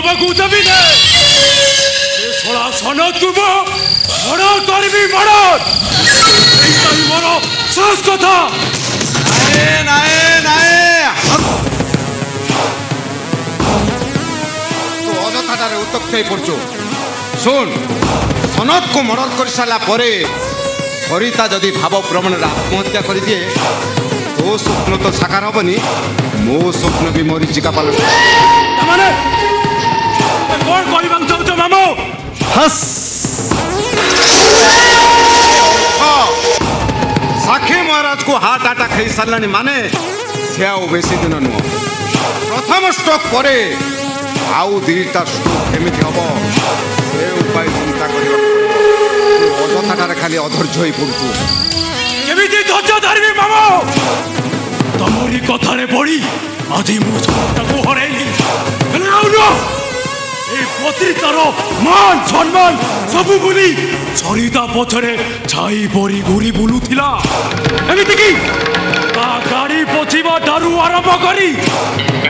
हवा को दबी दे सोला सनद को मर्डर करबी मर्डर एई मोरो सास कथा नाए नाए नाए तो अजथाटारे उत्तक्त हो पड़छु सुन सनद को मर्डर कर सारा परे सरिता जदि भाव प्रवण आत्महत्या कर दिए तो स्वप्न तो साकार हेनी मो स्वप्न भी मरीचिका पाल माने कौन कहबा चाहछ मामो हस साखे महाराज को हार्ट अटैक हो सारे माने से आउ बेसी दिन नुह प्रथम स्ट्रोक पर आउ दुईटा स्ट्रोक केमी हम से उपाय चिंता कर अजथाटारे खाली अधैर्य हो पड़ू केमिति धैर्य धरबी मामो तमरी कथारे पड़ी आज मुझको हरैली पत्रिकार मान सम्मान सबू बुली सरिता पछरे छाई परी घूरी बुलुथिला एमिति की ता गाड़ी पछिबा ठारू आरंभ करी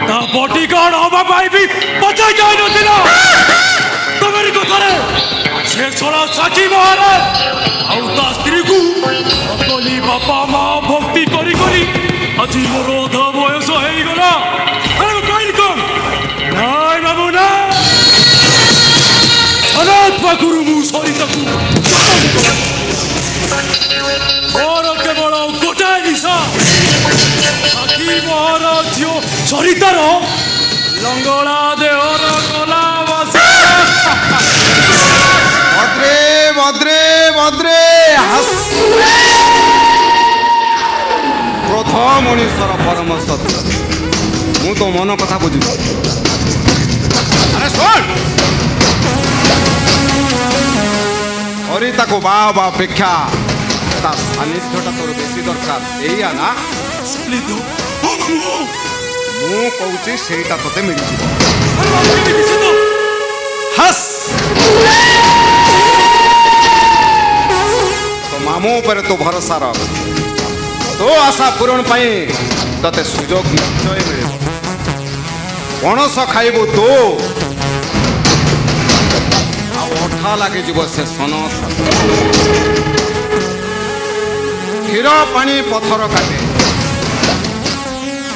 ता बॉडीगार्ड हवा पाई भी बचाई जाय नथिला तमरी कथारे से सोला साची महाराज आउ ता स्त्री को अकली बापा माँ भक्ति करी करी आज मोर अधा बयस हो गला नाय बाबू ना अनाथ पाखुरु मु सरिता को मोर केवल गोटाए निशा साखी महाराज झियो सरितार लंगड़ा देहर गला बसा भद्रे भद्रे भद्रे प्रथम मनीषर परम सत्य मु तो मन कथा बुझी अरे सुन सरिता को बाबा अपेक्षा ता सानिध्यटा तोर बेसी दरकार एया ना मु कहूची सेटा तते मिली हस तो मामू पर तो भरोसा रख तो आशा पूरण पाई तते सुजोग निश्चय मिले पणस खाइबू तो अठा लगे जीव से सन क्षीर पानी पथर काटे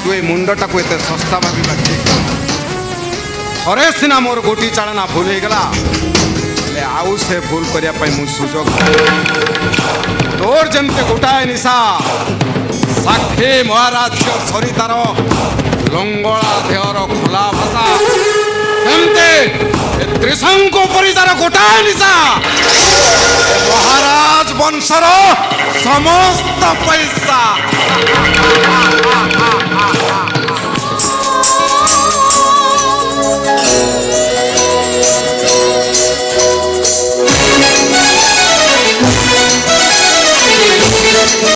तु मुंडटा को एते सस्ता भाविबा ठीक थरे सिना मोर गोटी चालना भूल हो गला आउ से भूल करने मु सुजोग तोर जमते गोटाए निशा साखे महाराज सरितार लंगड़ा देहर खोला भाषा त्रिशंकु परिजार गोटाए निशा महाराज वंशर समस्त पैसा